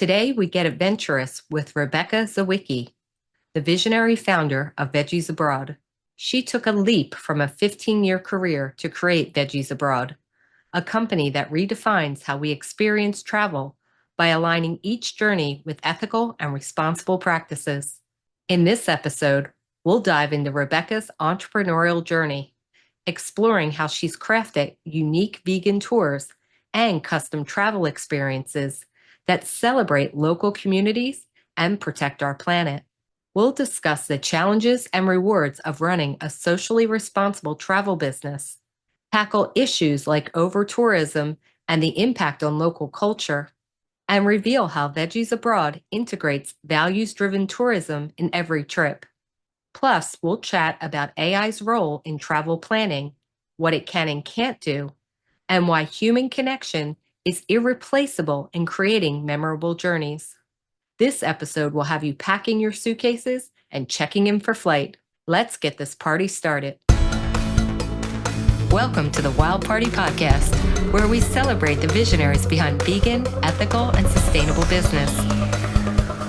Today, we get adventurous with Rebecca Gade-Sawicki, the visionary founder of Veggies Abroad. She took a leap from a 15-year career to create Veggies Abroad, a company that redefines how we experience travel by aligning each journey with ethical and responsible practices. In this episode, we'll dive into Rebecca's entrepreneurial journey, exploring how she's crafted unique vegan tours and custom travel experiences that celebrate local communities and protect our planet. We'll discuss the challenges and rewards of running a socially responsible travel business, tackle issues like over-tourism and the impact on local culture, and reveal how Veggies Abroad integrates values-driven tourism in every trip. Plus, we'll chat about AI's role in travel planning, what it can and can't do, and why human connection is irreplaceable in creating memorable journeys. This episode will have you packing your suitcases and checking in for flight. Let's get this party started. Welcome to the Wild Party Podcast, where we celebrate the visionaries behind vegan, ethical, and sustainable business.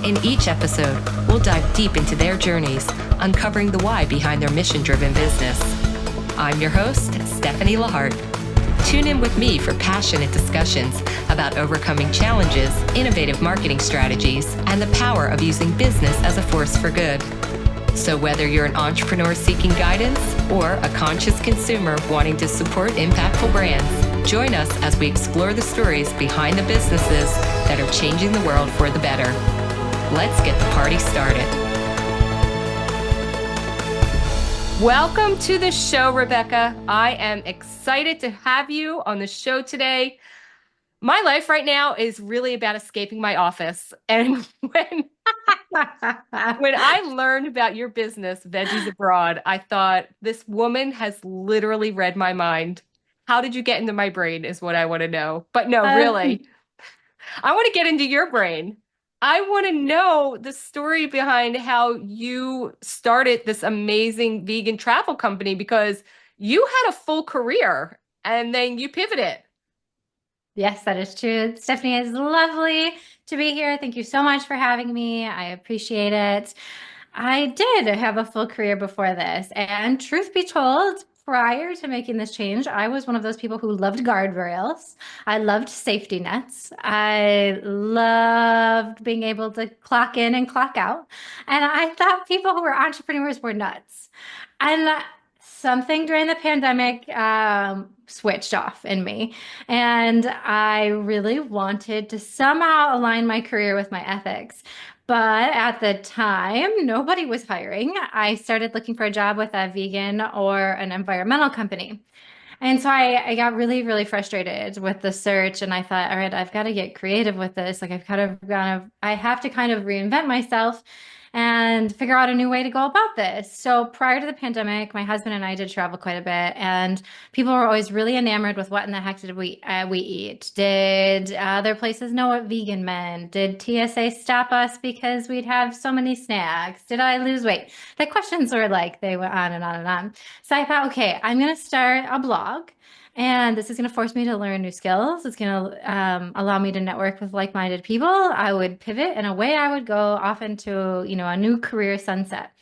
In each episode, we'll dive deep into their journeys, uncovering the why behind their mission-driven business. I'm your host, Stephanie Lahart. Tune in with me for passionate discussions about overcoming challenges, innovative marketing strategies, and the power of using business as a force for good. So whether you're an entrepreneur seeking guidance or a conscious consumer wanting to support impactful brands, join us as we explore the stories behind the businesses that are changing the world for the better. Let's get the party started. Welcome to the show, Rebecca. I am excited to have you on the show today. My life right now is really about escaping my office. And when I learned about your business, Veggies Abroad, I thought, this woman has literally read my mind. How did you get into my brain is what I want to know. But no, really, I want to get into your brain. I want to know the story behind how you started this amazing vegan travel company, because you had a full career and then you pivoted. Yes, that is true. Stephanie, it's lovely to be here. Thank you so much for having me. I appreciate it. I did have a full career before this. And truth be told, prior to making this change, I was one of those people who loved guardrails. I loved safety nets. I loved being able to clock in and clock out. And I thought people who were entrepreneurs were nuts. And something during the pandemic switched off in me. And I really wanted to somehow align my career with my ethics. But at the time, nobody was hiring. I started looking for a job with a vegan or an environmental company. And so I got really, really frustrated with the search. And I thought, all right, I've got to get creative with this. Like I have to kind of reinvent myself and figure out a new way to go about this. So prior to the pandemic, my husband and I did travel quite a bit, and people were always really enamored with what in the heck did we eat? Did other places know what vegan meant? Did TSA stop us because we'd have so many snacks? Did I lose weight? The questions were like, they went on and on and on. So I thought, okay, I'm going to start a blog. And this is going to force me to learn new skills. It's going to allow me to network with like-minded people. I would pivot, and away I would go off into, a new career sunset.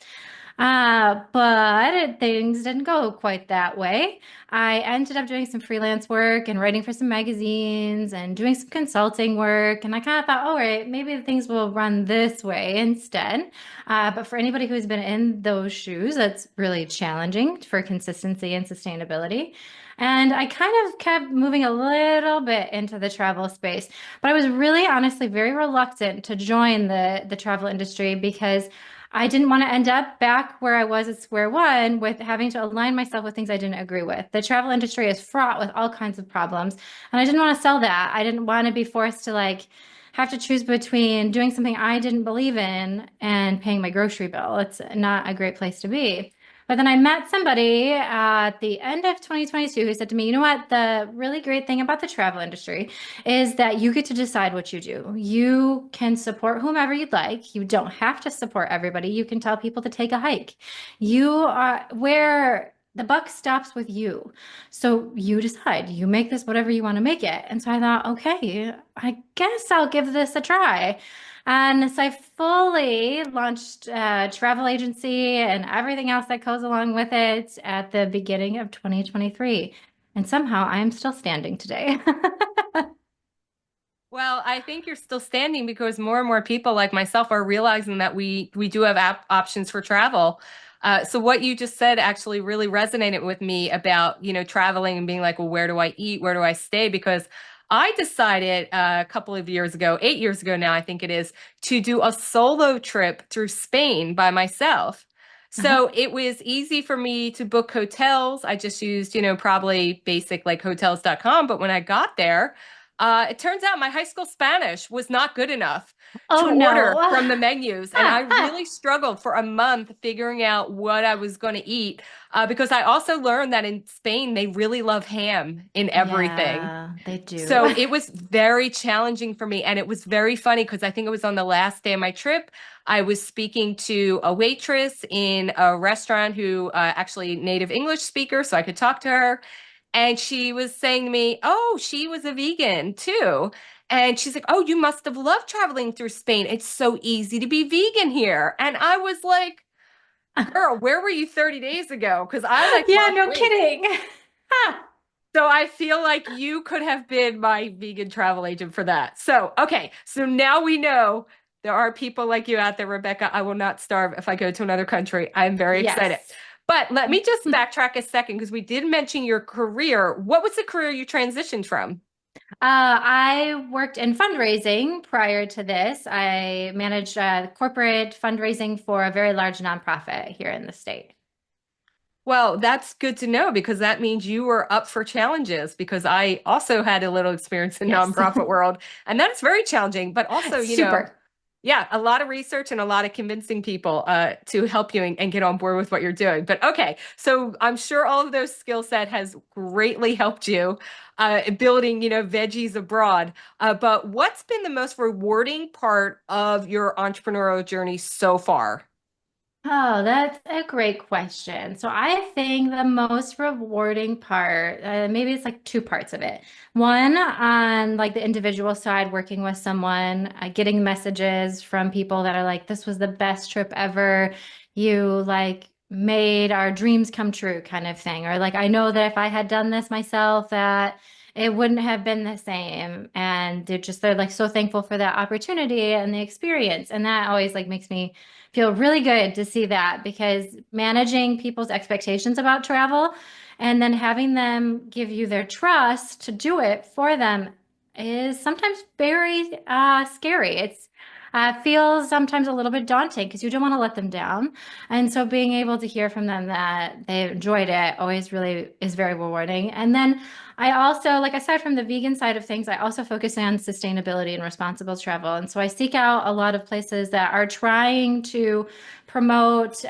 But things didn't go quite that way. I ended up doing some freelance work and writing for some magazines and doing some consulting work. And I kind of thought, all right, maybe things will run this way instead. But for anybody who's been in those shoes, that's really challenging for consistency and sustainability. And I kind of kept moving a little bit into the travel space, but I was really honestly very reluctant to join the travel industry because I didn't want to end up back where I was at square one with having to align myself with things I didn't agree with. The travel industry is fraught with all kinds of problems, and I didn't want to sell that. I didn't want to be forced to have to choose between doing something I didn't believe in and paying my grocery bill. It's not a great place to be. But then I met somebody at the end of 2022 who said to me, you know what? The really great thing about the travel industry is that you get to decide what you do. You can support whomever you'd like. You don't have to support everybody. You can tell people to take a hike. You are where the buck stops with you. So you decide, you make this whatever you want to make it. And so I thought, okay, I guess I'll give this a try. And so I fully launched a travel agency and everything else that goes along with it at the beginning of 2023. And somehow I am still standing today. Well, I think you're still standing because more and more people like myself are realizing that we do have options for travel. So what you just said actually really resonated with me about, traveling and being like, well, where do I eat? Where do I stay? Because I decided a couple of years ago, 8 years ago now, I think it is, to do a solo trip through Spain by myself. Uh-huh. So it was easy for me to book hotels. I just used, probably basic like hotels.com. But when I got there, it turns out my high school Spanish was not good enough to Oh order no. from the menus. And I really struggled for a month figuring out what I was going to eat because I also learned that in Spain, they really love ham in everything. Yeah, they do. So it was very challenging for me. And it was very funny because I think it was on the last day of my trip. I was speaking to a waitress in a restaurant who actually native English speaker, so I could talk to her. And she was saying to me, oh, she was a vegan too. And she's like, oh, you must have loved traveling through Spain. It's so easy to be vegan here. And I was like, girl, where were you 30 days ago? Because I like Yeah, lost no weight. kidding. So I feel like you could have been my vegan travel agent for that. So, okay. So now we know there are people like you out there, Rebecca. I will not starve if I go to another country. I'm very excited. Yes. But let me just backtrack a second because we did mention your career. What was the career you transitioned from? I worked in fundraising prior to this. I managed corporate fundraising for a very large nonprofit here in the state. Well, that's good to know because that means you were up for challenges because I also had a little experience in Yes. nonprofit world and that's very challenging, but also, Super. yeah, a lot of research and a lot of convincing people to help you and get on board with what you're doing. But okay, so I'm sure all of those skill set has greatly helped you building, veggies abroad. But what's been the most rewarding part of your entrepreneurial journey so far? Oh, that's a great question. So I think the most rewarding part, maybe it's like two parts of it. One, on like the individual side, working with someone, getting messages from people that are like, this was the best trip ever. You like made our dreams come true kind of thing. Or like, I know that if I had done this myself, that it wouldn't have been the same. And they're like so thankful for that opportunity and the experience. And that always like makes me feel really good to see that because managing people's expectations about travel and then having them give you their trust to do it for them is sometimes very scary. It's feels sometimes a little bit daunting because you don't want to let them down. And so being able to hear from them that they enjoyed it always really is very rewarding. And then I also, like aside from the vegan side of things, I also focus on sustainability and responsible travel. And so I seek out a lot of places that are trying to promote,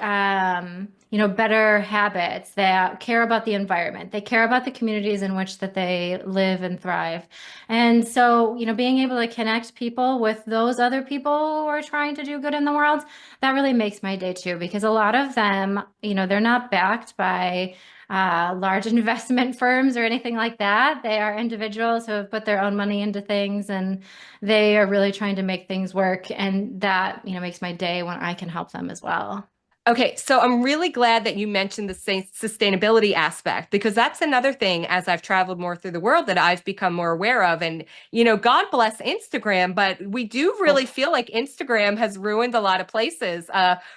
better habits that care about the environment. They care about the communities in which that they live and thrive. And so, being able to connect people with those other people who are trying to do good in the world, that really makes my day too, because a lot of them, they're not backed by large investment firms or anything like that. They are individuals who have put their own money into things and they are really trying to make things work. And that, makes my day when I can help them as well. Okay, so I'm really glad that you mentioned the sustainability aspect because that's another thing as I've traveled more through the world that I've become more aware of. And, God bless Instagram, but we do really Oh, feel like Instagram has ruined a lot of places.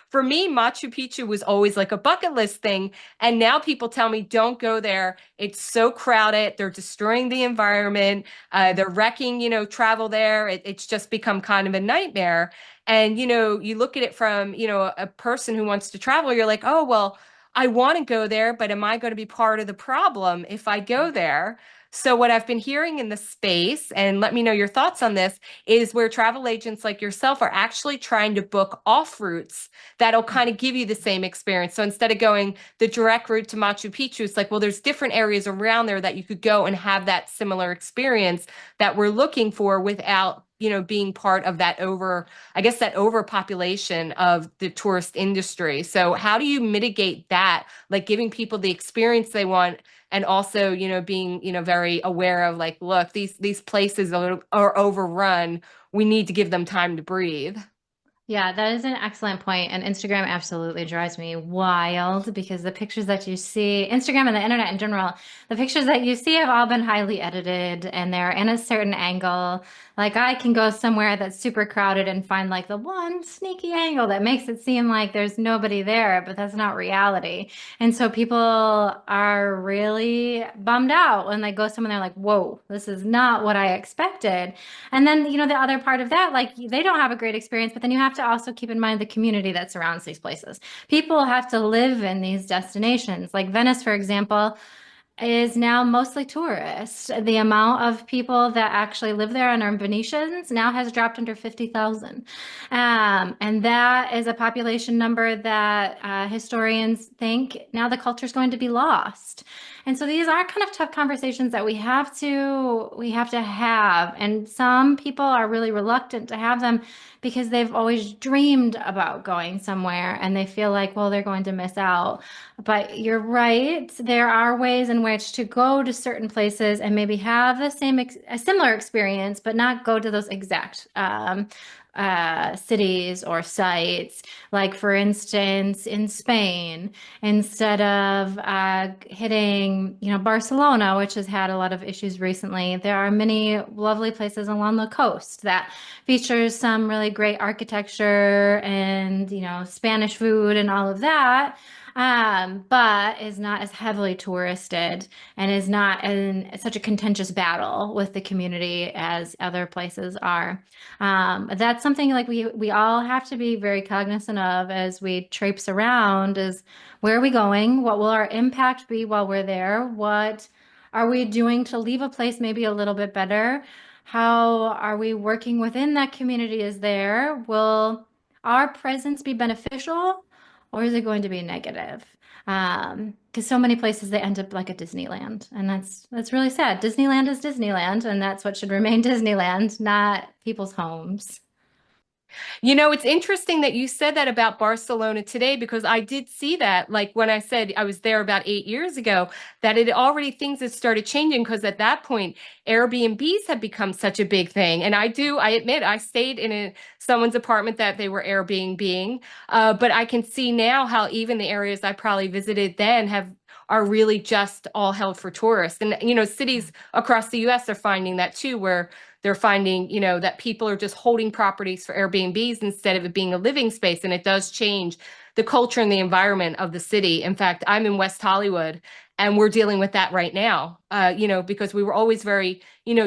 For me, Machu Picchu was always like a bucket list thing. And now people tell me, don't go there. It's so crowded. They're destroying the environment. They're wrecking, travel there. It's just become kind of a nightmare. And, you look at it from, a person who wants to travel, you're like, oh, well, I want to go there, but am I going to be part of the problem if I go there? So what I've been hearing in the space, and let me know your thoughts on this, is where travel agents like yourself are actually trying to book off routes that'll kind of give you the same experience. So instead of going the direct route to Machu Picchu, it's like, well, there's different areas around there that you could go and have that similar experience that we're looking for without being part of that I guess that overpopulation of the tourist industry. So how do you mitigate that, like giving people the experience they want and also, being, very aware of like, look, these places are overrun. We need to give them time to breathe. Yeah, that is an excellent point. And Instagram absolutely drives me wild because the pictures that you see, Instagram and the internet in general, the pictures that you see have all been highly edited and they're in a certain angle. Like I can go somewhere that's super crowded and find like the one sneaky angle that makes it seem like there's nobody there, but that's not reality. And so people are really bummed out when they go somewhere, they're like, whoa, this is not what I expected. And then, the other part of that, like they don't have a great experience, but then you have to also keep in mind the community that surrounds these places. People have to live in these destinations. Like Venice, for example, is now mostly tourists. The amount of people that actually live there and are Venetians now has dropped under 50,000. And that is a population number that historians think now the culture is going to be lost. And so these are kind of tough conversations that we have to have. And some people are really reluctant to have them because they've always dreamed about going somewhere and they feel like, well, they're going to miss out. But you're right. There are ways in which to go to certain places and maybe have a similar experience, but not go to those exact cities or sites. Like, for instance, in Spain, instead of hitting, Barcelona, which has had a lot of issues recently, there are many lovely places along the coast that features some really great architecture and, Spanish food and all of that, but is not as heavily touristed and is not in such a contentious battle with the community as other places are. That's something like we all have to be very cognizant of as we traipse around is where are we going? What will our impact be while we're there? What are we doing to leave a place maybe a little bit better? How are we working within that community is there? Will our presence be beneficial or is it going to be negative? Because so many places they end up like a Disneyland, and that's really sad. Disneyland is Disneyland, and that's what should remain Disneyland, not people's homes. It's interesting that you said that about Barcelona today because I did see that, like when I said I was there about 8 years ago, that it already things had started changing because at that point, Airbnbs had become such a big thing. And I admit, I stayed in someone's apartment that they were Airbnb-ing, but I can see now how even the areas I probably visited then are really just all held for tourists. And, cities across the US are finding that too, where they're finding, that people are just holding properties for Airbnbs instead of it being a living space. And it does change the culture and the environment of the city. In fact, I'm in West Hollywood and we're dealing with that right now, because we were always very,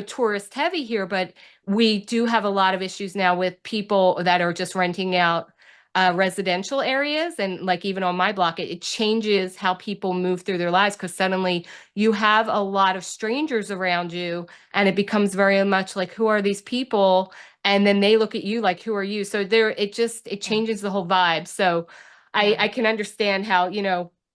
tourist heavy here, but we do have a lot of issues now with people that are just renting out residential areas. And like even on my block, it changes how people move through their lives because suddenly you have a lot of strangers around you and it becomes very much like, who are these people? And then they look at you like, who are you? So it Yeah. changes the whole vibe. So Yeah. I can understand how,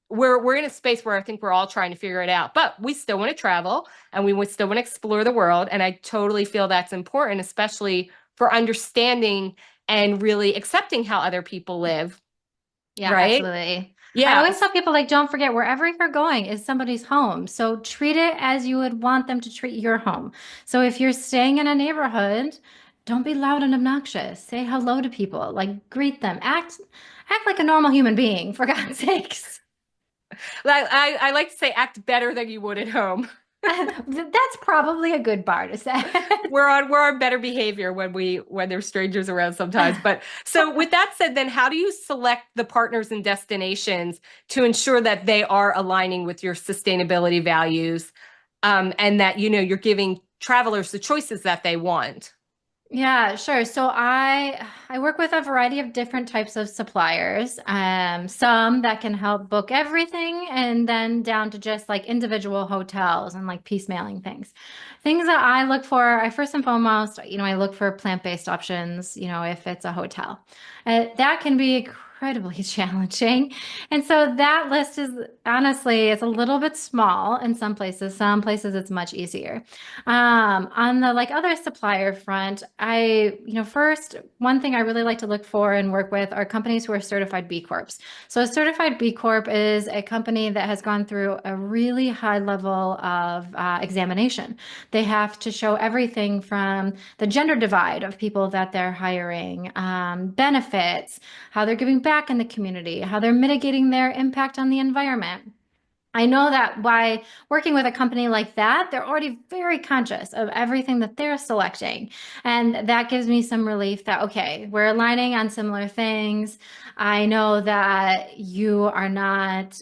we're in a space where I think we're all trying to figure it out, but we still want to travel and we would still want to explore the world. And I totally feel that's important, especially for understanding and really accepting how other people live, Yeah, right? absolutely. I Yeah. always tell people like don't forget wherever you're going is somebody's home. So treat it as you would want them to treat your home. So if you're staying in a neighborhood, don't be loud and obnoxious. Say hello to people, like greet them. Act like a normal human being, for God's sakes. I like to say act better than you would at home. That's probably a good bar to say. We're on better behavior when there's strangers around sometimes. But so with that said, then how do you select the partners and destinations to ensure that they are aligning with your sustainability values, and that you're giving travelers the choices that they want? Yeah, sure. So I work with a variety of different types of suppliers. Some that can help book everything, and then down to just like individual hotels and like piecemealing things. Things that I look for, I first and foremost, I look for plant-based options, if it's a hotel. That can be incredibly challenging. And so that list is honestly, it's a little bit small in some places. Some places it's much easier. On the like other supplier front, first, one thing I really like to look for and work with are companies who are certified B Corps. So a certified B Corp is a company that has gone through a really high level of examination. They have to show everything from the gender divide of people that they're hiring, benefits, how they're giving back in the community, how they're mitigating their impact on the environment. I know that by working with a company like that, they're already very conscious of everything that they're selecting. And that gives me some relief that, okay, we're aligning on similar things. I know that you are not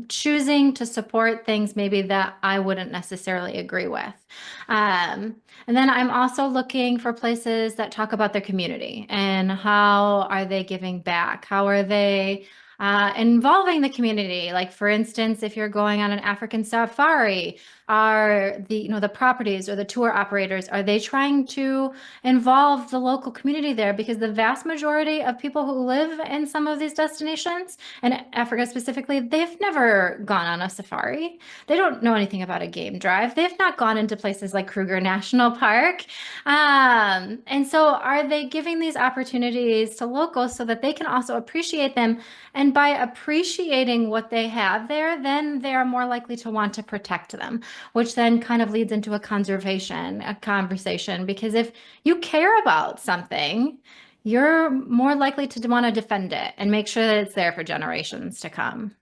choosing to support things maybe that I wouldn't necessarily agree with. And then I'm also looking for places that talk about their community and how are they giving back? How are they involving the community? Like for instance, if you're going on an African safari, are the properties or the tour operators, are they trying to involve the local community there? Because the vast majority of people who live in some of these destinations, and Africa specifically, they've never gone on a safari. They don't know anything about a game drive. They've not gone into places like Kruger National Park. And so are they giving these opportunities to locals so that they can also appreciate them? And by appreciating what they have there, then they are more likely to want to protect them, which then kind of leads into a conversation. Because if you care about something, you're more likely to want to defend it and make sure that it's there for generations to come.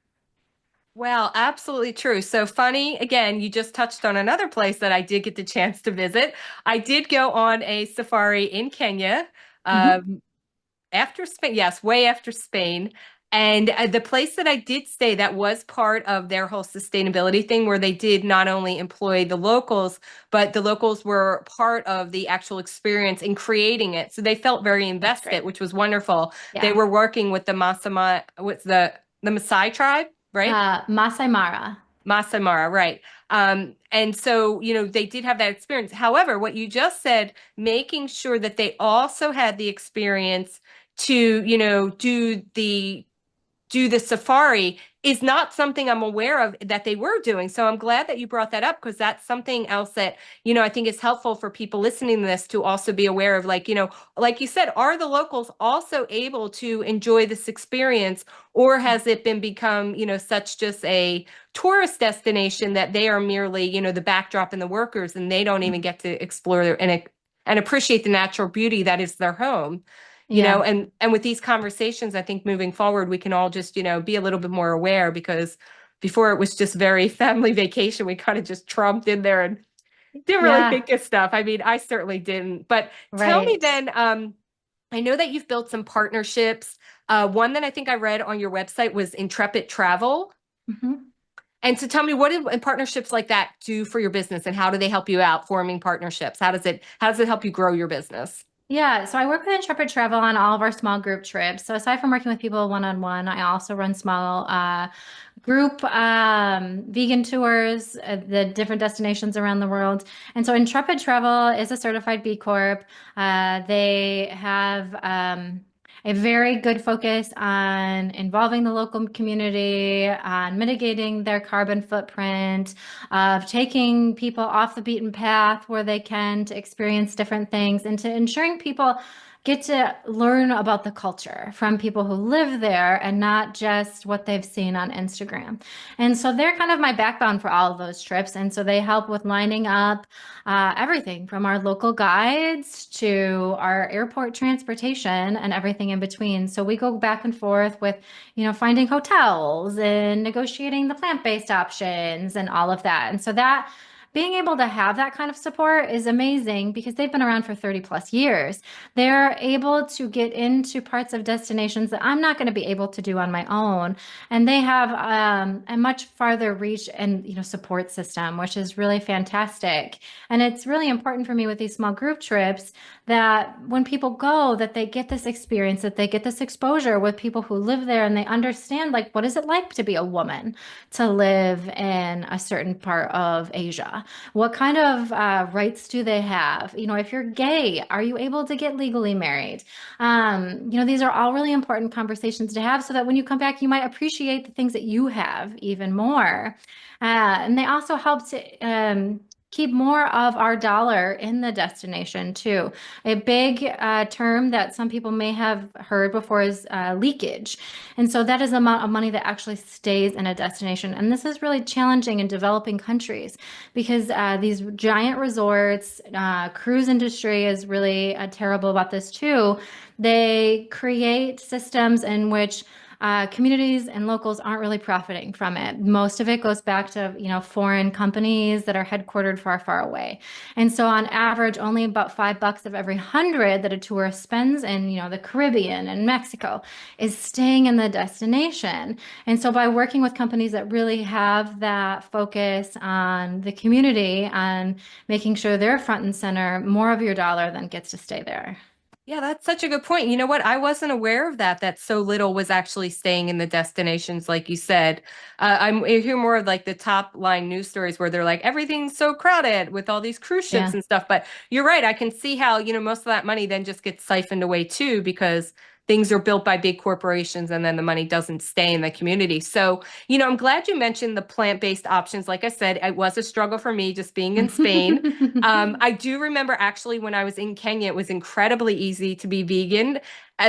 Well, absolutely true. So funny, again, you just touched on another place that I did get the chance to visit. I did go on a safari in Kenya, Mhm. um, after Spain, yes, way after Spain. And the place that I did stay, that was part of their whole sustainability thing, where they did not only employ the locals, but the locals were part of the actual experience in creating it. So they felt very That's invested, great. which was wonderful. They Yeah. were working with the Masama, what's the Maasai tribe, right? Masai Mara. Masai Mara, right. And so, they did have that experience. However, what you just said, making sure that they also had the experience to, do the safari is not something I'm aware of that they were doing. So I'm glad that you brought that up, because that's something else that, I think is helpful for people listening to this to also be aware of, like, like you said, are the locals also able to enjoy this experience, or has it been become, such just a tourist destination that they are merely, the backdrop and the workers, and they don't even get to explore and appreciate the natural beauty that is their home. Yeah. And with these conversations, I think moving forward, we can all just, be a little bit more aware, because before it was just very family vacation. We kind of just trumped in there and didn't really Yeah. think of stuff. I mean, I certainly didn't. But tell me Right. then, I know that you've built some partnerships. One that I think I read on your website was Intrepid Travel. Mhm. And so tell me, what do partnerships like that do for your business, and how do they help you out forming partnerships? How does it help you grow your business? Yeah, so I work with Intrepid Travel on all of our small group trips. So aside from working with people one-on-one, I also run small group vegan tours, the different destinations around the world. And so Intrepid Travel is a certified B Corp. They have a very good focus on involving the local community, on mitigating their carbon footprint, of taking people off the beaten path where they can to experience different things, and to ensuring people get to learn about the culture from people who live there and not just what they've seen on Instagram. And so they're kind of my backbone for all of those trips. And so they help with lining up everything from our local guides to our airport transportation and everything in between. So we go back and forth with, finding hotels and negotiating the plant-based options and all of that. And so that being able to have that kind of support is amazing because they've been around for 30 plus years. They're able to get into parts of destinations that I'm not going to be able to do on my own. And they have a much farther reach and support system, which is really fantastic. And it's really important for me with these small group trips that when people go, that they get this experience, that they get this exposure with people who live there, and they understand, like, what is it like to be a woman, to live in a certain part of Asia? What kind of rights do they have? If you're gay, are you able to get legally married? These are all really important conversations to have so that when you come back, you might appreciate the things that you have even more. And they also help to keep more of our dollar in the destination too. A big term that some people may have heard before is leakage. And so that is the amount of money that actually stays in a destination. And this is really challenging in developing countries because these giant resorts, cruise industry is really terrible about this too. They create systems in which communities and locals aren't really profiting from it. Most of it goes back to, foreign companies that are headquartered far, far away. And so on average, only about $5 of every 100 that a tourist spends in, the Caribbean and Mexico is staying in the destination. And so by working with companies that really have that focus on the community and making sure they're front and center, more of your dollar then gets to stay there. Yeah, that's such a good point. You know what? I wasn't aware of that so little was actually staying in the destinations, like you said. I hear more of like the top line news stories where they're like, everything's so crowded with all these cruise ships Yeah. and stuff. But you're right. I can see how, most of that money then just gets siphoned away too, because things are built by big corporations and then the money doesn't stay in the community. So, I'm glad you mentioned the plant-based options. Like I said, it was a struggle for me just being in Spain. I do remember actually when I was in Kenya, it was incredibly easy to be vegan.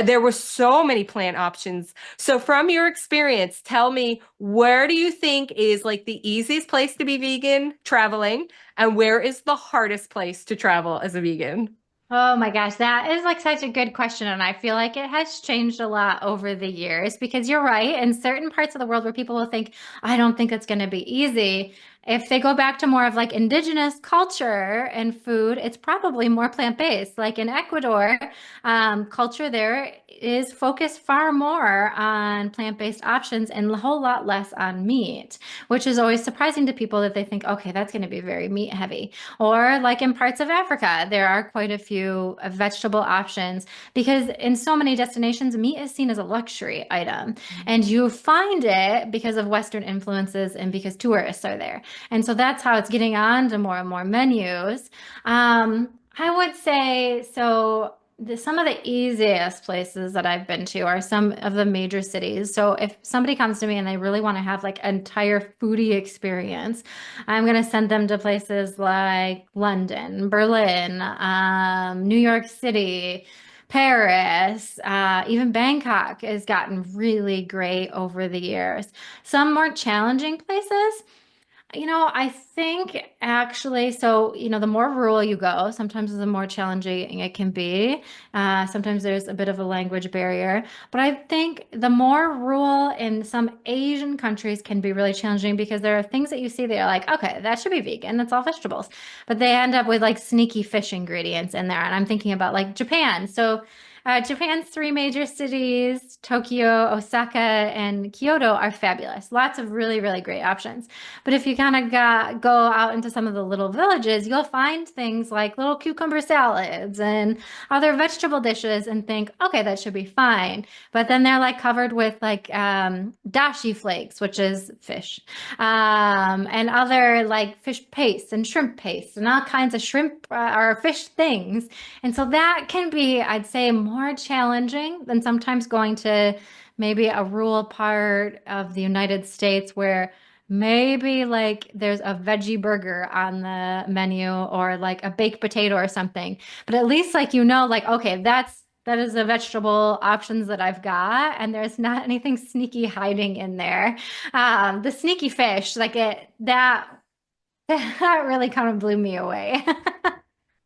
There were so many plant options. So from your experience, tell me, where do you think is like the easiest place to be vegan traveling, and where is the hardest place to travel as a vegan? Oh my gosh, that is like such a good question. And I feel like it has changed a lot over the years because you're right. In certain parts of the world where people will think, I don't think it's going to be easy. If they go back to more of like indigenous culture and food, it's probably more plant-based. Like in Ecuador, culture there is focused far more on plant-based options and a whole lot less on meat, which is always surprising to people that they think, okay, that's going to be very meat heavy. Or like in parts of Africa, there are quite a few vegetable options because in so many destinations, meat is seen as a luxury item. And you find it because of Western influences and because tourists are there. And so that's how it's getting on to more and more menus. I would say so. Some of the easiest places that I've been to are some of the major cities. So if somebody comes to me and they really want to have like an entire foodie experience, I'm going to send them to places like London, Berlin, New York City, Paris, even Bangkok has gotten really great over the years. Some more challenging places. I think actually, so, the more rural you go, sometimes the more challenging it can be. Sometimes there's a bit of a language barrier. But I think the more rural in some Asian countries can be really challenging because there are things that you see that are like, okay, that should be vegan. That's all vegetables. But they end up with like sneaky fish ingredients in there. And I'm thinking about like Japan. So Japan's three major cities, Tokyo, Osaka, and Kyoto, are fabulous. Lots of really, really great options. But if you kind of go out into some of the little villages, you'll find things like little cucumber salads and other vegetable dishes and think, okay, that should be fine. But then they're like covered with like dashi flakes, which is fish, and other like fish paste and shrimp paste and all kinds of shrimp or fish things. And so that can be, I'd say, more challenging than sometimes going to maybe a rural part of the United States where maybe like there's a veggie burger on the menu or like a baked potato or something. But at least like like okay, that is the vegetable options that I've got, and there's not anything sneaky hiding in there. The sneaky fish, like that really kind of blew me away.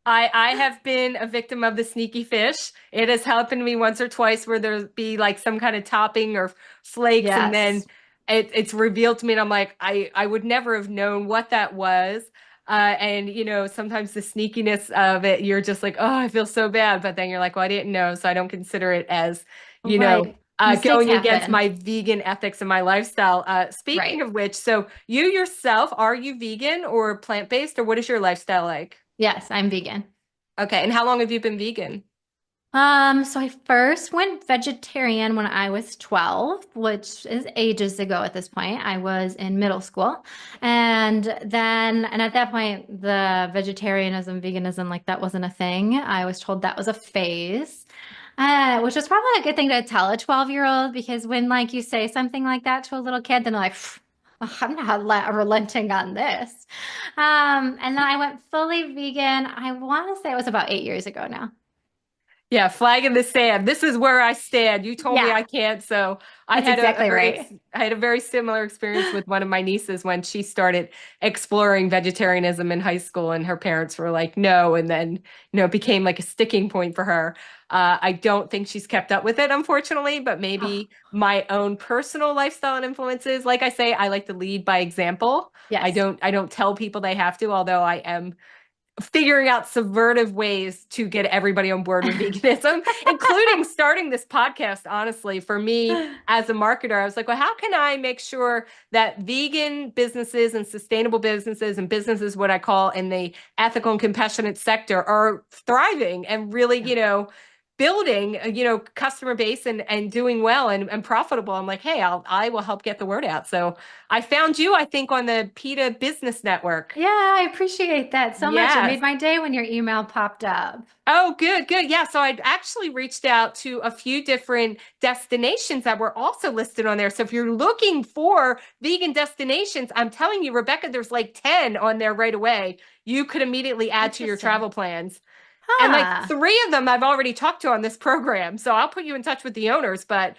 I have been a victim of the sneaky fish. It has happened to me once or twice where there'll be like some kind of topping or flakes, and then Yes. it's revealed to me, and I'm like, I would never have known what that was. And sometimes the sneakiness of it, you're just like, oh, I feel so bad. But then you're like, well, I didn't know, so I don't consider it as, Right. Mistakes going against happen. my vegan ethics and my lifestyle. Speaking Right. of which, so you yourself, are you vegan or plant-based, or what is your lifestyle like? Yes, I'm vegan. Okay, and how long have you been vegan? So I first went vegetarian when I was 12, which is ages ago at this point. I was in middle school. And at that point, the vegetarianism, veganism, like that wasn't a thing. I was told that was a phase. Which was probably a good thing to tell a 12-year-old because when like you say something like that to a little kid, then they're like, "Pff, I'm not relenting on this." And then I went fully vegan. I want to say it was about 8 years ago now. Yeah, flag in the sand. This is where I stand. You told me Yeah, I can't, so I that's had a exactly very right. I had a very similar experience with one of my nieces when she started exploring vegetarianism in high school, and her parents were like, "No," and then it became like a sticking point for her. I don't think she's kept up with it, unfortunately, but Oh, maybe my own personal lifestyle and influences. Like I say, I like to lead by example. yes. I don't tell people they have to, although I am figuring out subversive ways to get everybody on board with veganism, including starting this podcast. Honestly, for me as a marketer, I was like, well, how can I make sure that vegan businesses and sustainable businesses and businesses, what I call in the ethical and compassionate sector, are thriving and really, Yeah. building, customer base and doing well and profitable. I'm like, hey, I will help get the word out. So I found you, I think, on the PETA Business Network. Yeah, I appreciate that so much. It Yes. made my day when your email popped up. Oh, good, good. Yeah. So I'd actually reached out to a few different destinations that were also listed on there. So if you're looking for vegan destinations, I'm telling you, Rebecca, there's like 10 on there right away. You could immediately add to your Interesting. travel plans. And like Huh. three of them I've already talked to on this program. So I'll put you in touch with the owners, but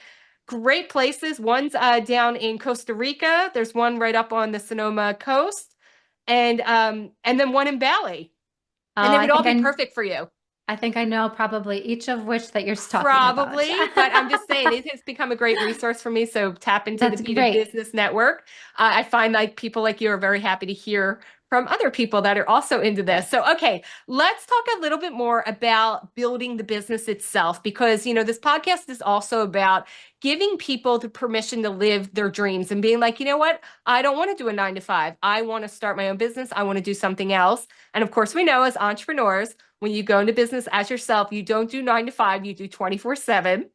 great places. One's down in Costa Rica. There's one right up on the Sonoma coast, and then one in Bali. Oh, And they would all be perfect for you. I think I know probably each of which that you're talking about. Probably, but I'm just saying it has become a great resource for me. So tap into the That's PETA great. Business Network. I find like people like you are very happy to hear from other people that are also into this. Yes. So, okay, let's talk a little bit more about building the business itself because, this podcast is also about giving people the permission to live their dreams and being like, you know what? I don't want to do a 9 to 5. I want to start my own business. I want to do something else. And of course, we know as entrepreneurs, when you go into business as yourself, you don't do 9 to 5, you do 24/7.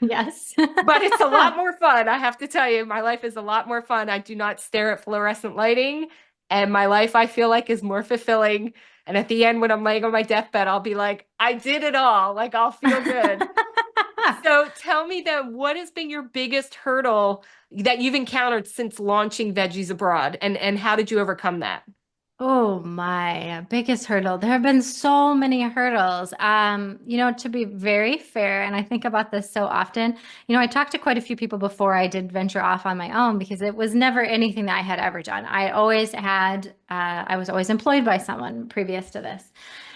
Yes. But it's a lot more fun. I have to tell you, my life is a lot more fun. I do not stare at fluorescent lighting, and my life I feel like is more fulfilling. And at the end, when I'm laying on my deathbed, I'll be like, I did it all. Like, I'll feel good. So tell me then, what has been your biggest hurdle that you've encountered since launching Veggies Abroad, and how did you overcome that? Oh my biggest hurdle. There have been so many hurdles. To be very fair, and I think about this so often, I talked to quite a few people before I did venture off on my own because it was never anything that I had ever done. I was always employed by someone previous to this.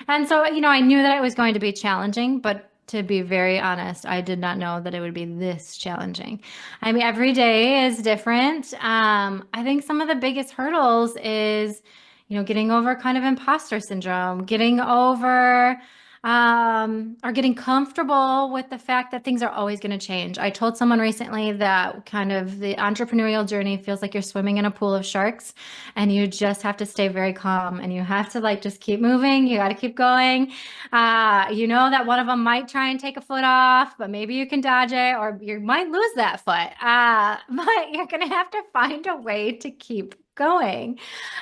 And so, I knew that it was going to be challenging, but to be very honest, I did not know that it would be this challenging. I mean, every day is different. I think some of the biggest hurdles is getting over kind of imposter syndrome, getting over or getting comfortable with the fact that things are always going to change. I told someone recently that kind of the entrepreneurial journey feels like you're swimming in a pool of sharks and you just have to stay very calm and you have to like just keep moving. You got to keep going. You know that one of them might try and take a foot off, but maybe you can dodge it or you might lose that foot. But you're going to have to find a way to keep going.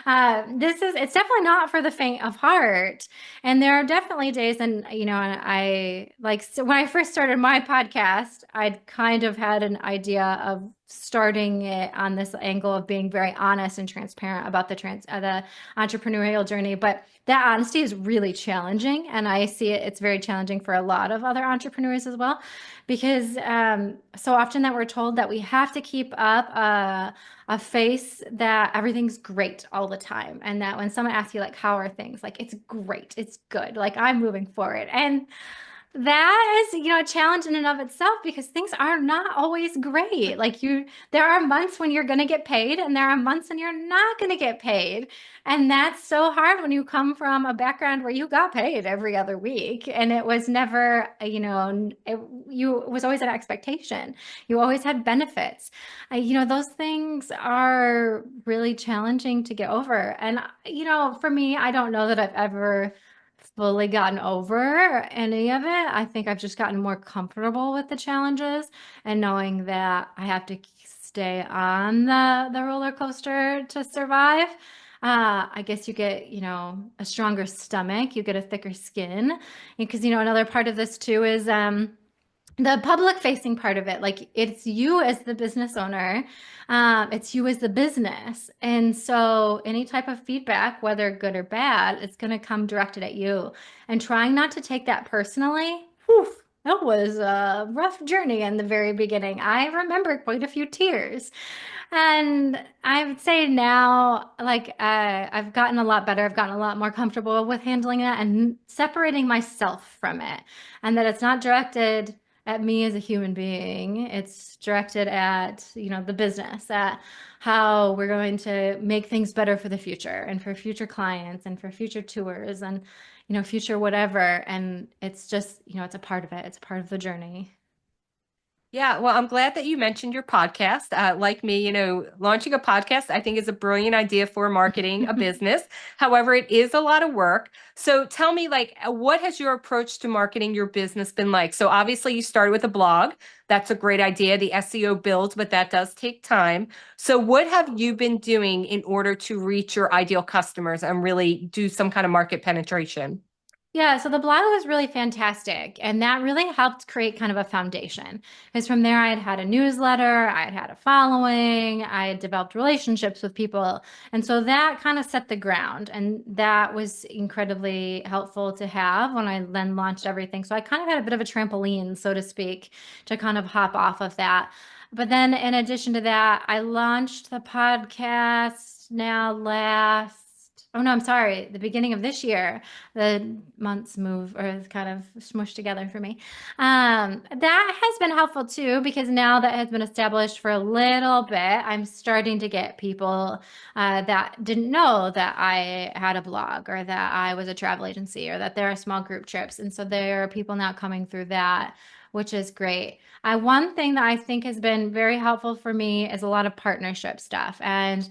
It's definitely not for the faint of heart. And there are definitely days, and I like so when I first started my podcast, I'd kind of had an idea of starting it on this angle of being very honest and transparent about the entrepreneurial journey. But that honesty is really challenging, and I see it's very challenging for a lot of other entrepreneurs as well, because so often that we're told that we have to keep up a face that everything's great all the time. And that when someone asks you, like, how are things? Like, it's great, it's good, like, I'm moving forward. And that is, a challenge in and of itself because things are not always great. There are months when you're going to get paid and there are months when you're not going to get paid. And that's so hard when you come from a background where you got paid every other week and it was never, it was always an expectation. You always had benefits. Those things are really challenging to get over. And, for me, I don't know that I've ever fully gotten over any of it. I think I've just gotten more comfortable with the challenges and knowing that I have to stay on the roller coaster to survive. I guess you get, a stronger stomach, you get a thicker skin. Because, another part of this too is the public facing part of it. Like it's you as the business owner, it's you as the business. And so any type of feedback, whether good or bad, it's going to come directed at you. And trying not to take that personally, whew, that was a rough journey in the very beginning. I remember quite a few tears. And I would say now, like, I've gotten a lot better. I've gotten a lot more comfortable with handling that and separating myself from it. And that it's not directed at me as a human being. It's directed at, the business, at how we're going to make things better for the future and for future clients and for future tours and, future whatever. And it's just, it's a part of it. It's a part of the journey. Yeah, well, I'm glad that you mentioned your podcast. Like me, launching a podcast, I think is a brilliant idea for marketing a business. However, it is a lot of work. So tell me, like, what has your approach to marketing your business been like? So obviously you started with a blog. That's a great idea. The SEO builds, but that does take time. So what have you been doing in order to reach your ideal customers and really do some kind of market penetration? Yeah, so the blog was really fantastic. And that really helped create kind of a foundation. Because from there, I had had a newsletter, I had had a following, I had developed relationships with people. And so that kind of set the ground. And that was incredibly helpful to have when I then launched everything. So I kind of had a bit of a trampoline, so to speak, to kind of hop off of that. But then in addition to that, I launched the podcast now last. Oh no, I'm sorry. The beginning of this year, the months move or kind of smushed together for me. That has been helpful too, because now that has been established for a little bit, I'm starting to get people that didn't know that I had a blog or that I was a travel agency or that there are small group trips. And so there are people now coming through that, which is great. One thing that I think has been very helpful for me is a lot of partnership stuff. And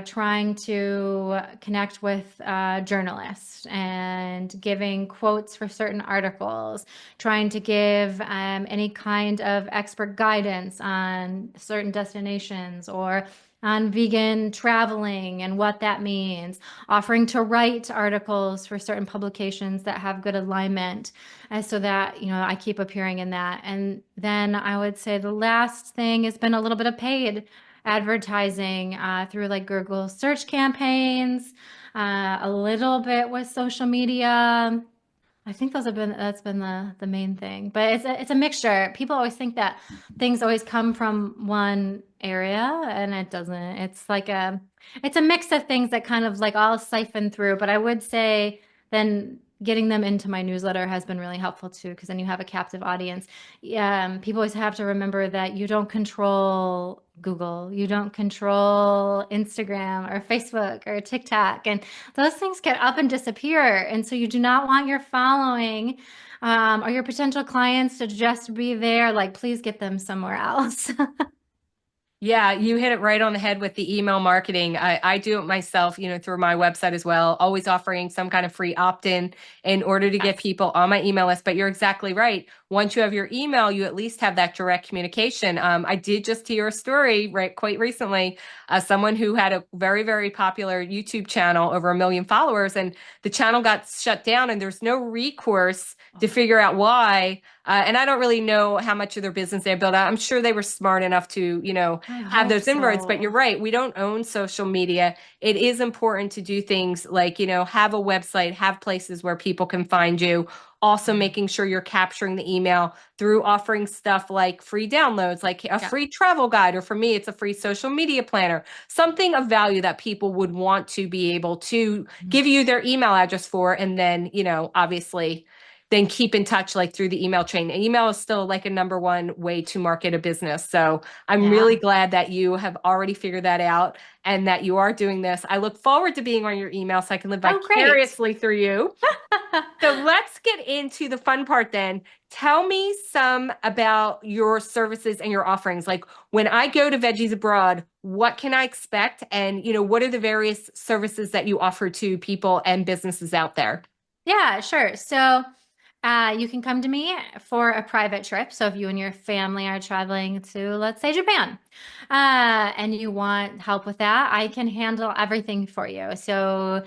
trying to connect with journalists and giving quotes for certain articles, trying to give any kind of expert guidance on certain destinations or on vegan traveling and what that means, offering to write articles for certain publications that have good alignment, so that, I keep appearing in that. And then I would say the last thing has been a little bit of paid advertising through like Google search campaigns, a little bit with social media. I think that's been the main thing. But it's a mixture. People always think that things always come from one area, and it doesn't. It's a mix of things that kind of like all siphon through. But I would say then getting them into my newsletter has been really helpful too, because then you have a captive audience. People always have to remember that you don't control Google, you don't control Instagram or Facebook or TikTok, and those things get up and disappear. And so you do not want your following or your potential clients to just be there. Like, please get them somewhere else. Yeah, you hit it right on the head with the email marketing. I do it myself, through my website as well, always offering some kind of free opt-in in order to get Yes. people on my email list. But you're exactly right. Once you have your email, you at least have that direct communication. I did just hear a story right quite recently, someone who had a very, very popular YouTube channel, over 1 million followers, and the channel got shut down and there's no recourse to figure out why. And I don't really know how much of their business they built out. I'm sure they were smart enough to, I have hope those inroads, but you're so. right. We don't own social media. It is important to do things like, have a website, have places where people can find you. Also Yeah. making sure you're capturing the email through offering stuff like free downloads, like a Yeah. free travel guide, or for me, it's a free social media planner, something of value that people would want to be able to give you their email address for. And then, obviously then keep in touch like through the email chain. Email is still like a number one way to market a business. So I'm really Yeah. glad that you have already figured that out and that you are doing this. I look forward to being on your email so I can live Oh, great. vicariously through you. So let's get into the fun part then. Tell me some about your services and your offerings. Like when I go to Veggies Abroad, what can I expect? And, what are the various services that you offer to people and businesses out there? Yeah, sure. So you can come to me for a private trip. So if you and your family are traveling to, let's say, Japan, and you want help with that, I can handle everything for you. So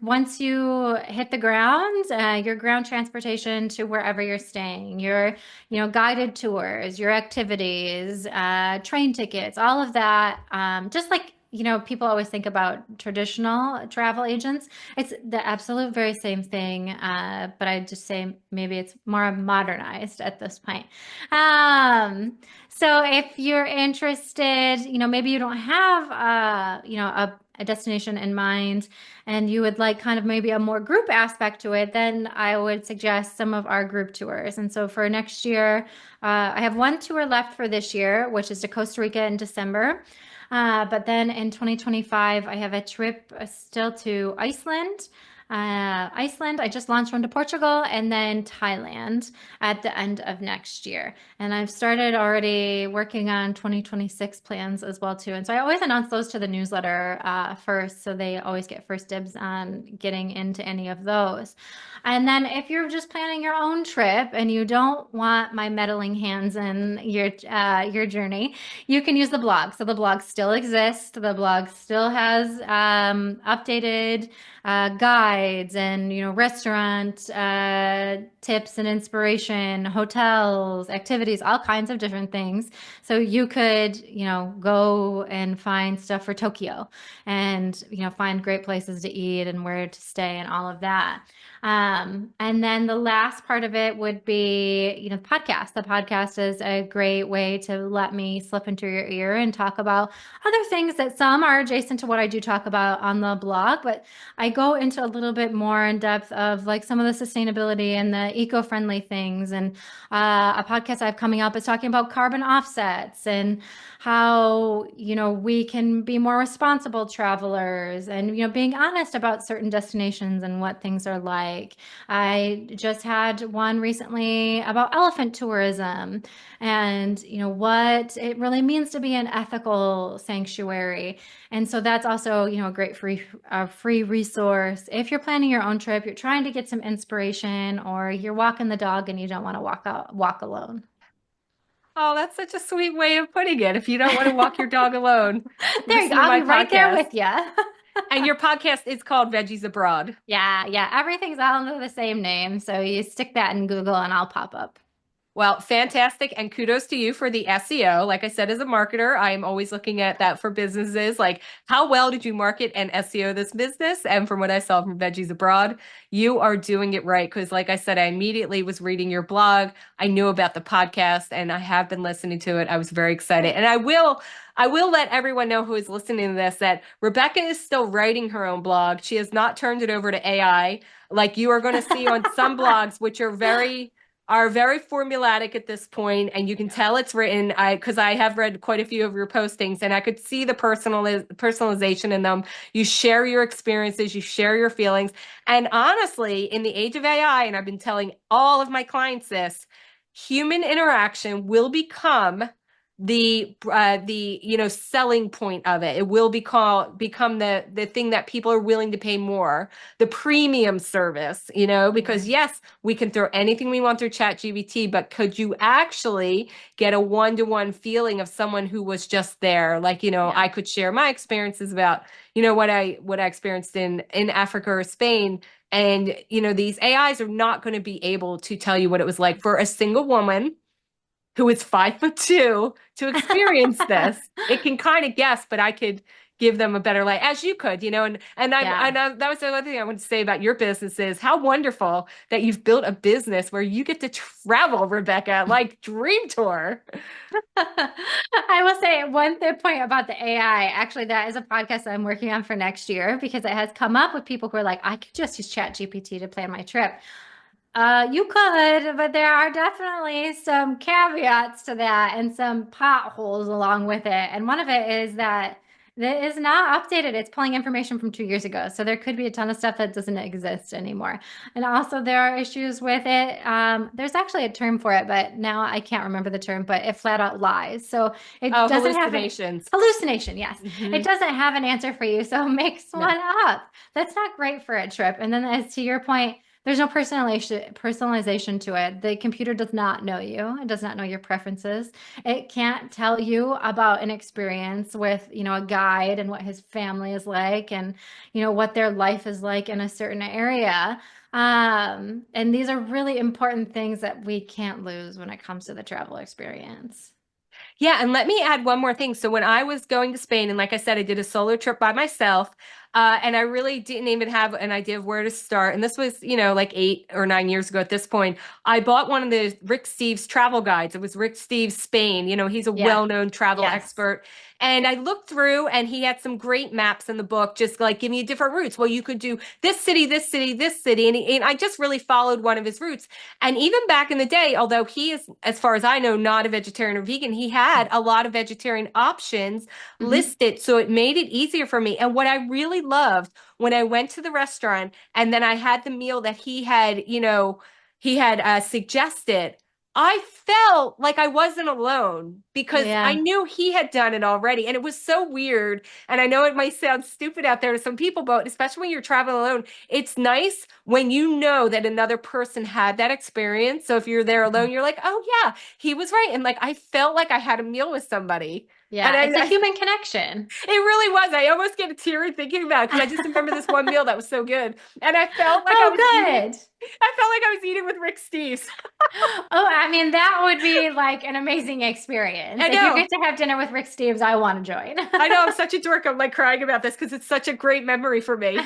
once you hit the ground, your ground transportation to wherever you're staying, your, guided tours, your activities, train tickets, all of that. Just like, people always think about traditional travel agents. It's the absolute very same thing, but I just say maybe it's more modernized at this point. So if you're interested, maybe you don't have, a destination in mind and you would like kind of maybe a more group aspect to it, then I would suggest some of our group tours. And so for next year, I have one tour left for this year, which is to Costa Rica in December. But then in 2025, I have a trip still to Iceland. Iceland, I just launched one to Portugal and then Thailand at the end of next year. And I've started already working on 2026 plans as well too. And so I always announce those to the newsletter first, so they always get first dibs on getting into any of those. And then if you're just planning your own trip and you don't want my meddling hands in your journey, you can use the blog. So the blog still exists. The blog still has updated guides and restaurant tips and inspiration, hotels, activities, all kinds of different things. So you could go and find stuff for Tokyo, and find great places to eat and where to stay and all of that. And then the last part of it would be, the podcast. The podcast is a great way to let me slip into your ear and talk about other things that some are adjacent to what I do talk about on the blog, but I go into a little bit more in depth of like some of the sustainability and the eco-friendly things. And a podcast I have coming up is talking about carbon offsets and how, we can be more responsible travelers and, being honest about certain destinations and what things are like. I just had one recently about elephant tourism and, what it really means to be an ethical sanctuary. And so that's also, a great free resource. If you're planning your own trip, you're trying to get some inspiration, or you're walking the dog and you don't want to walk alone. Oh, that's such a sweet way of putting it. If you don't want to walk your dog alone, There you go. listen to I'll my be right there podcast. with you. And your podcast is called Veggies Abroad. Yeah, yeah. Everything's all under the same name. So you stick that in Google and I'll pop up. Well, fantastic. And kudos to you for the SEO. Like I said, as a marketer, I'm always looking at that for businesses. Like, how well did you market and SEO this business? And from what I saw from Veggies Abroad, you are doing it right. Because, like I said, I immediately was reading your blog. I knew about the podcast and I have been listening to it. I was very excited. And I will let everyone know who is listening to this that Rebecca is still writing her own blog. She has not turned it over to AI like you are going to see on some blogs, which are very formulatic at this point, and you can tell it's written. Because I have read quite a few of your postings, and I could see the personalization in them. You share your experiences, you share your feelings, and honestly, in the age of AI, and I've been telling all of my clients this, human interaction will become the selling point of it. It will become the thing that people are willing to pay more, the premium service, because yes, we can throw anything we want through ChatGPT, but could you actually get a one-to-one feeling of someone who was just there? Like, Yeah. I could share my experiences about, what I experienced in Africa or Spain. And, these AIs are not going to be able to tell you what it was like for a single woman who is 5'2" to experience this. It can kind of guess, but I could give them a better light, as you could, Yeah. that was the other thing I want to say about your business is how wonderful that you've built a business where you get to travel, Rebecca, like dream tour. I will say one third point about the AI. Actually, that is a podcast I'm working on for next year because it has come up with people who are like, I could just use ChatGPT to plan my trip. You could, but there are definitely some caveats to that and some potholes along with it. And one of it is that it is not updated. It's pulling information from 2 years ago. So there could be a ton of stuff that doesn't exist anymore. And also there are issues with it. There's actually a term for it, but now I can't remember the term, but it flat out lies. So it Oh, doesn't have an hallucinations. hallucination. Yes. It Hmm. doesn't have an answer for you. So it makes No. one up. That's not great for a trip. And then as to your point, There's no personalization to it. The computer does not know you. It does not know your preferences. It can't tell you about an experience with, a guide and what his family is like and, what their life is like in a certain area. And these are really important things that we can't lose when it comes to the travel experience. Yeah, and let me add one more thing. So when I was going to Spain, and like I said, I did a solo trip by myself, and I really didn't even have an idea of where to start. And this was, like 8 or 9 years ago at this point. I bought one of the Rick Steves travel guides. It was Rick Steves Spain. He's a Yeah. well-known travel Yes. expert. And I looked through, and he had some great maps in the book, just like giving you different routes. Well, you could do this city, this city, this city. And I just really followed one of his routes. And even back in the day, although he is, as far as I know, not a vegetarian or vegan, he had a lot of vegetarian options Hmm. listed. So it made it easier for me. And what I really loved when I went to the restaurant and then I had the meal that he had suggested, I felt like I wasn't alone because I Yeah. knew he had done it already. And it was so weird. And I know it might sound stupid out there to some people, but especially when you're traveling alone, it's nice when you know that another person had that experience. So if you're there alone, you're like, oh, yeah, he was right. And like, I felt like I had a meal with somebody. And Yeah. It's a human connection. it really was. I almost get a tear thinking about it because I just remember this one meal that was so good. And I felt like I was eating, Oh, good. I felt like I was eating with Rick Steves. Oh, I mean, that would be like an amazing experience. I If you know. get to have dinner with Rick Steves, I want to join. I know I'm such a dork. I'm like crying about this because it's such a great memory for me.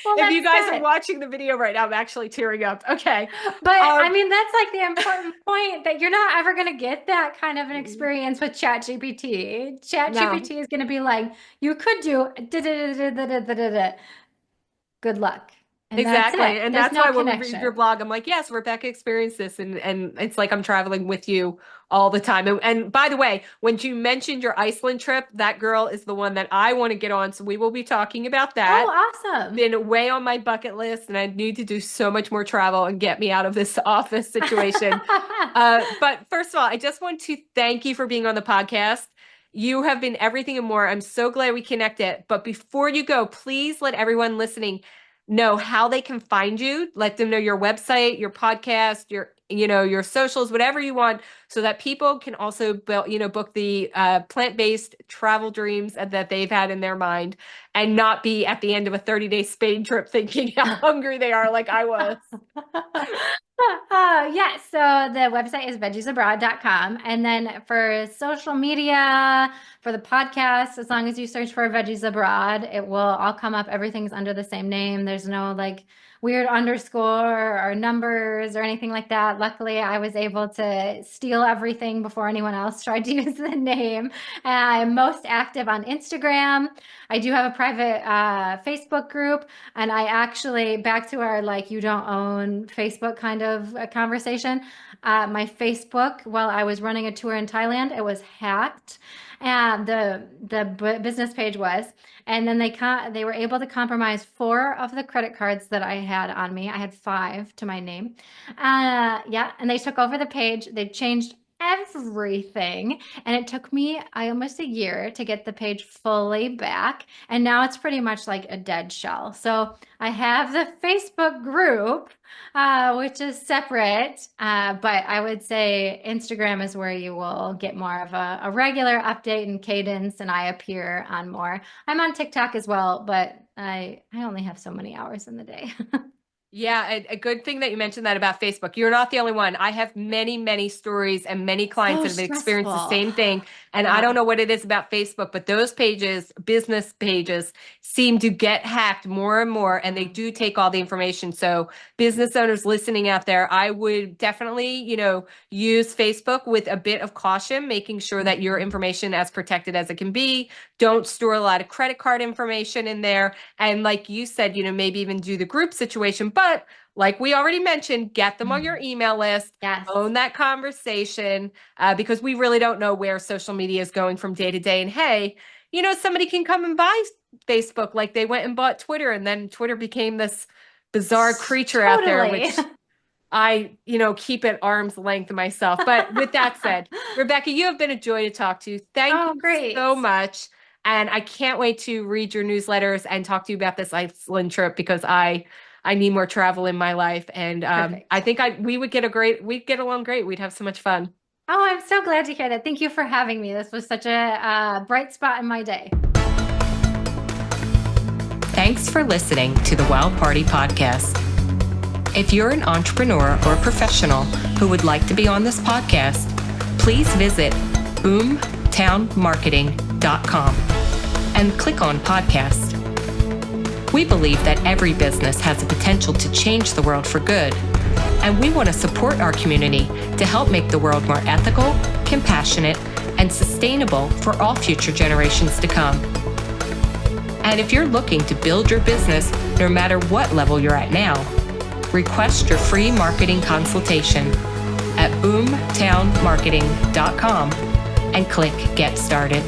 Well, If you that's guys are good. watching the video right now, I'm actually tearing up. Okay. But I Um, mean, that's like the important point that you're not ever going to get that kind of an experience with ChatGPT. no. ChatGPT is going to be like, you could do da da da da da da da da. Good luck. And that's it. Exactly. And There's that's no why when we read your connection. blog, I'm like, yes, Rebecca experienced this. And it's like I'm traveling with you all the time. And by the way, when you mentioned your Iceland trip, that girl is the one that I want to get on. So we will be talking about that. Oh, awesome. Been way on my bucket list, and I need to do so much more travel and get me out of this office situation. But first of all, I just want to thank you for being on the podcast. You have been everything and more. I'm so glad we connected. But before you go, please let everyone listening know how they can find you. Let them know your website, your podcast, your socials, whatever you want, so that people can also book the plant-based travel dreams that they've had in their mind and not be at the end of a 30-day Spain trip thinking how hungry they are like I was. Yeah, so the website is veggiesabroad.com. And then for social media, for the podcast, as long as you search for Veggies Abroad, it will all come up. Everything's under the same name. There's no like weird underscore or numbers or anything like that. Luckily, I was able to steal everything before anyone else tried to use the name. I'm most active on Instagram. I do have a private Facebook group. And I actually, back to our like, you don't own Facebook kind of a conversation, my Facebook, while I was running a tour in Thailand, it was hacked. And the business page was, and then they were able to compromise 4 of the credit cards that I had on me. I had 5 to my name. Yeah, and they took over the page. They changed everything, and it took me almost a year to get the page fully back. And now it's pretty much like a dead shell. So I have the Facebook group, which is separate, but I would say Instagram is where you will get more of a regular update and cadence, and I appear on more. I'm on TikTok as well, but I only have so many hours in the day. Yeah, a good thing that you mentioned that about Facebook. You're not the only one. I have many, many stories and many clients So that have experienced the stressful. same thing. And I Yeah. don't know what it is about Facebook, but those pages, business pages, seem to get hacked more and more, and they do take all the information. So business owners listening out there, I would definitely, use Facebook with a bit of caution, making sure that your Mhm. information as protected as it can be. Don't store a lot of credit card information in there. And like you said, maybe even do the group situation. But like we already mentioned, get them on your email list, Yes. own that conversation, because we really don't know where social media is going from day to day. And hey, somebody can come and buy Facebook like they went and bought Twitter, and then Twitter became this bizarre creature out there, Totally. which I, keep at arm's length myself. But with that said, Rebecca, you have been a joy to talk to. Thank Oh, you great. so much. And I can't wait to read your newsletters and talk to you about this Iceland trip because I need more travel in my life. And Perfect. I think we'd get along great. We'd have so much fun. Oh, I'm so glad to hear that. Thank you for having me. This was such a bright spot in my day. Thanks for listening to the Wild Party Podcast. If you're an entrepreneur or professional who would like to be on this podcast, please visit boomtownmarketing.com and click on podcast. We believe that every business has the potential to change the world for good, and we want to support our community to help make the world more ethical, compassionate, and sustainable for all future generations to come. And if you're looking to build your business, no matter what level you're at now, request your free marketing consultation at boomtownmarketing.com and click Get Started.